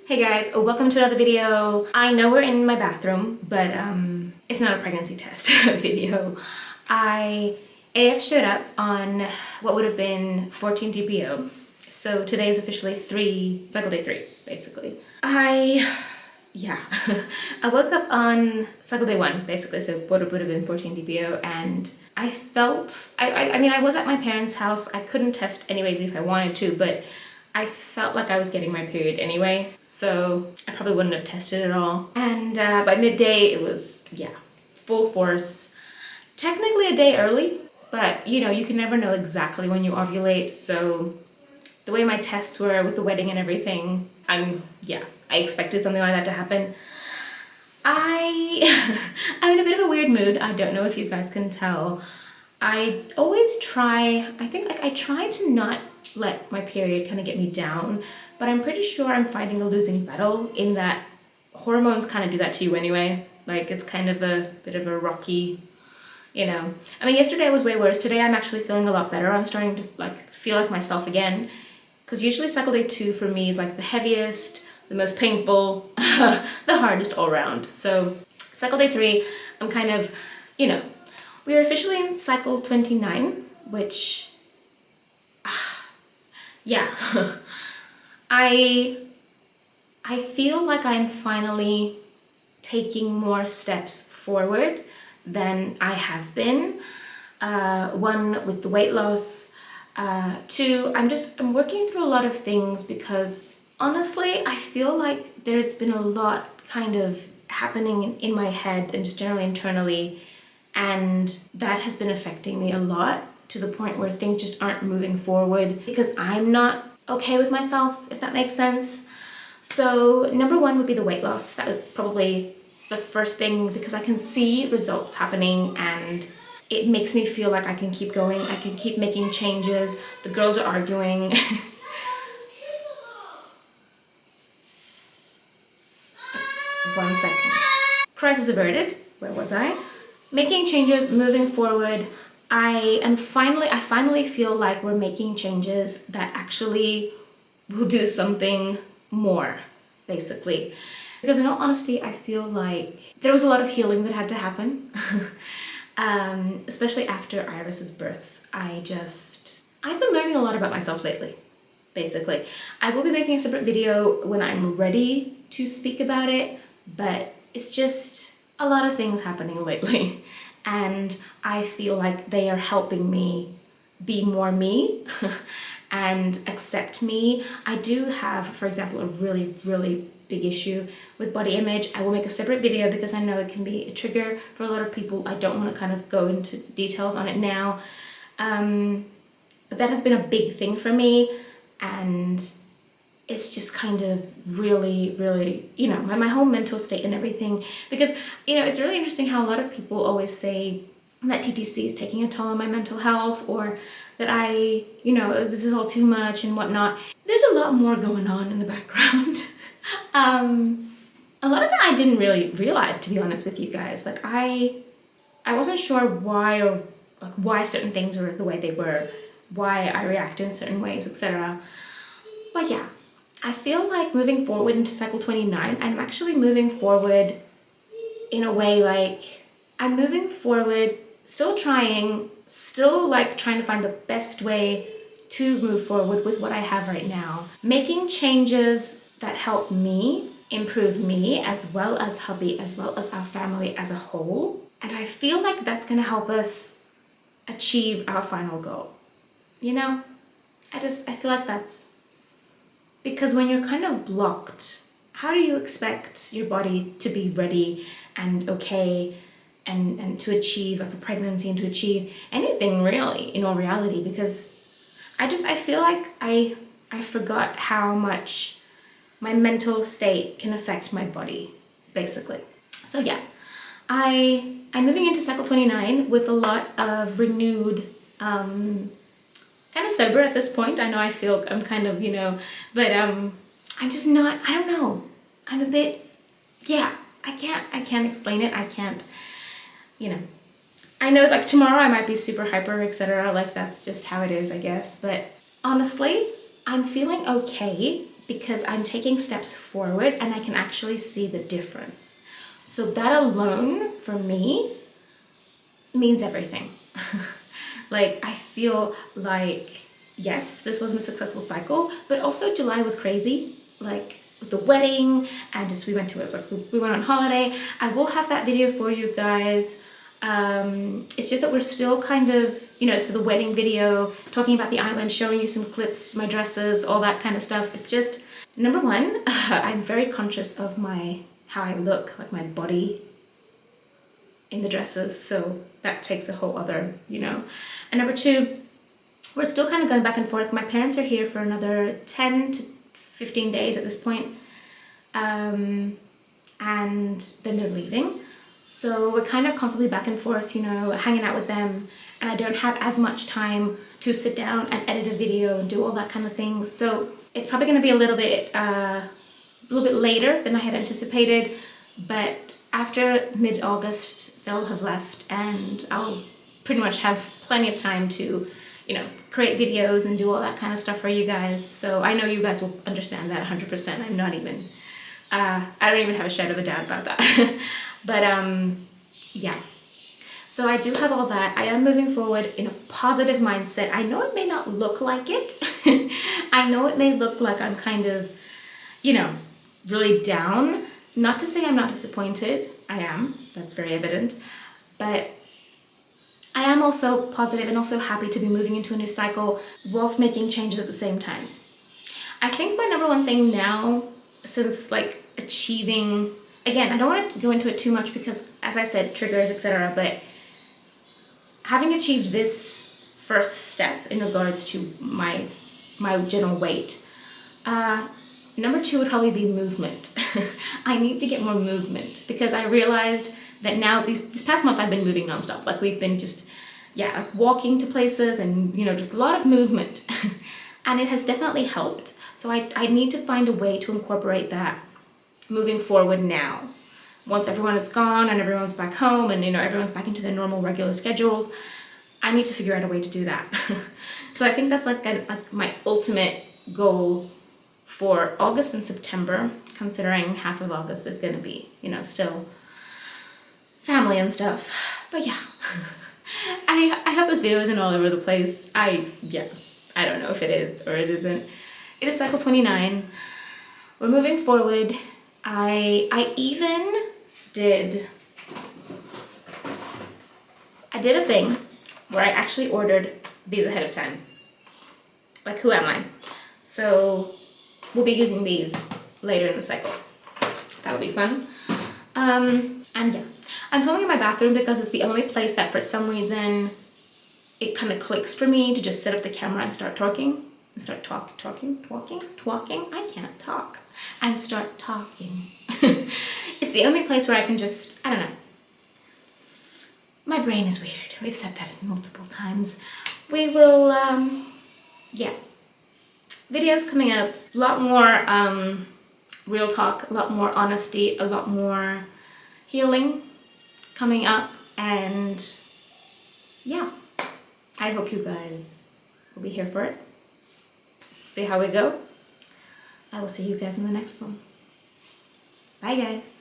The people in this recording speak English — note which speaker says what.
Speaker 1: Hey guys, welcome to another video. I know we're in my bathroom, but it's not a pregnancy test video. I AF showed up on what would have been 14 TPO. So today is officially cycle day 3, basically. Yeah, I woke up on cycle day 1, basically, so what would have been 14 TPO, and I felt, I mean, I was at my parents' house. I couldn't test anyway if I wanted to, but I felt like I was getting my period anyway, so I probably wouldn't have tested at all. And by midday, it was, yeah, full force. Technically a day early, but you know, you can never know exactly when you ovulate, so the way my tests were with the wedding and everything, I expected something like that to happen. I'm in a bit of a weird mood. I don't know if you guys can tell. I always try, I try to not let my period kind of get me down, but I'm pretty sure I'm fighting a losing battle in that hormones kind of do that to you anyway. Like, it's kind of a bit of a rocky, you know. I mean, yesterday was way worse. Today I'm actually feeling a lot better. I'm starting to feel like myself again, because usually cycle day 2 for me is like the heaviest, the most painful, the hardest all around. So cycle day 3, I'm kind of, you know, we are officially in cycle 29, which, yeah, I feel like I'm finally taking more steps forward than I have been. 1, with the weight loss. 2, I'm working through a lot of things because honestly, I feel like there's been a lot kind of happening in my head and just generally internally, and that has been affecting me a lot to the point where things just aren't moving forward because I'm not okay with myself, if that makes sense. So number 1 would be the weight loss. That was probably the first thing because I can see results happening and it makes me feel like I can keep going, I can keep making changes. The girls are arguing. One second. Crisis averted. Where was I? Making changes, moving forward. I finally feel like we're making changes that actually will do something more, basically. Because in all honesty, I feel like there was a lot of healing that had to happen. Especially after Iris's birth. I've been learning a lot about myself lately, basically. I will be making a separate video when I'm ready to speak about it, but it's just a lot of things happening lately. And I feel like they are helping me be more me and accept me. I do have, for example, a really, really big issue with body image. I will make a separate video because I know it can be a trigger for a lot of people. I don't want to kind of go into details on it now. But that has been a big thing for me, and it's just kind of really, really, you know, my whole mental state and everything. Because, you know, it's really interesting how a lot of people always say that TTC is taking a toll on my mental health, or that you know, this is all too much and whatnot. There's a lot more going on in the background. A lot of it I didn't really realize, to be honest with you guys. Like, I wasn't sure why certain things were the way they were, why I reacted in certain ways, etc. But yeah, I feel like moving forward into cycle 29, I'm actually moving forward in a way like I'm moving forward, still trying to find the best way to move forward with what I have right now. Making changes that help me, improve me, as well as hubby, as well as our family as a whole. And I feel like that's gonna help us achieve our final goal. You know, I feel like that's, because when you're kind of blocked, how do you expect your body to be ready and okay and to achieve like a pregnancy and to achieve anything really in all reality? Because I feel like I forgot how much my mental state can affect my body, basically. So yeah, I'm moving into cycle 29 with a lot of renewed, kind of sober at this point. I know I'm kind of, you know, but I'm just not, I don't know. I'm a bit, yeah, I can't explain it. I can't, you know. I know like tomorrow I might be super hyper, etc. Like, that's just how it is, I guess. But honestly, I'm feeling okay, because I'm taking steps forward and I can actually see the difference. So that alone for me means everything. Like, I feel like, yes, this wasn't a successful cycle, but also July was crazy. Like, with the wedding, and just we went on holiday. I will have that video for you guys. It's just that we're still kind of, so the wedding video, talking about the island, showing you some clips, my dresses, all that kind of stuff. It's just, number one, I'm very conscious of how I look, like my body in the dresses, so that takes a whole other, And number two, we're still kind of going back and forth. My parents are here for another 10 to 15 days at this point, and then they're leaving. So we're kind of constantly back and forth, hanging out with them, and I don't have as much time to sit down and edit a video and do all that kind of thing. So it's probably going to be a little bit later than I had anticipated, but after mid-August, they'll have left, and I'll pretty much have plenty of time to, create videos and do all that kind of stuff for you guys. So I know you guys will understand that 100%. I'm not even, I don't even have a shadow of a doubt about that. But yeah. So I do have all that. I am moving forward in a positive mindset. I know it may not look like it. I know it may look like I'm kind of, really down. Not to say I'm not disappointed. I am. That's very evident. But I am also positive and also happy to be moving into a new cycle whilst making changes at the same time. I think my number one thing now, since like achieving, again, I don't want to go into it too much because, as I said, triggers, etc. But having achieved this first step in regards to my general weight, number two would probably be movement. I need to get more movement because I realized that now this past month I've been moving nonstop. Like we've been just, like walking to places and, just a lot of movement. And it has definitely helped. So I need to find a way to incorporate that moving forward now. Once everyone is gone and everyone's back home and, everyone's back into their normal regular schedules, I need to figure out a way to do that. So I think that's like my ultimate goal for August and September, considering half of August is going to be, still family and stuff. But yeah, I hope this video isn't all over the place. I don't know if it is or it isn't. It is cycle 29. We're moving forward. I even did a thing where I actually ordered these ahead of time. Like, who am I? So we'll be using these later in the cycle. That'll be fun. And yeah, I'm filming in my bathroom because it's the only place that for some reason it kind of clicks for me to just set up the camera and start talking. And start talking. I can't talk. And start talking. It's the only place where I can just, I don't know. My brain is weird. We've said that multiple times. We will, yeah. Videos coming up. A lot more real talk, a lot more honesty, a lot more healing coming up. And yeah, I hope you guys will be here for it. See how we go. I will see you guys in the next one. Bye guys.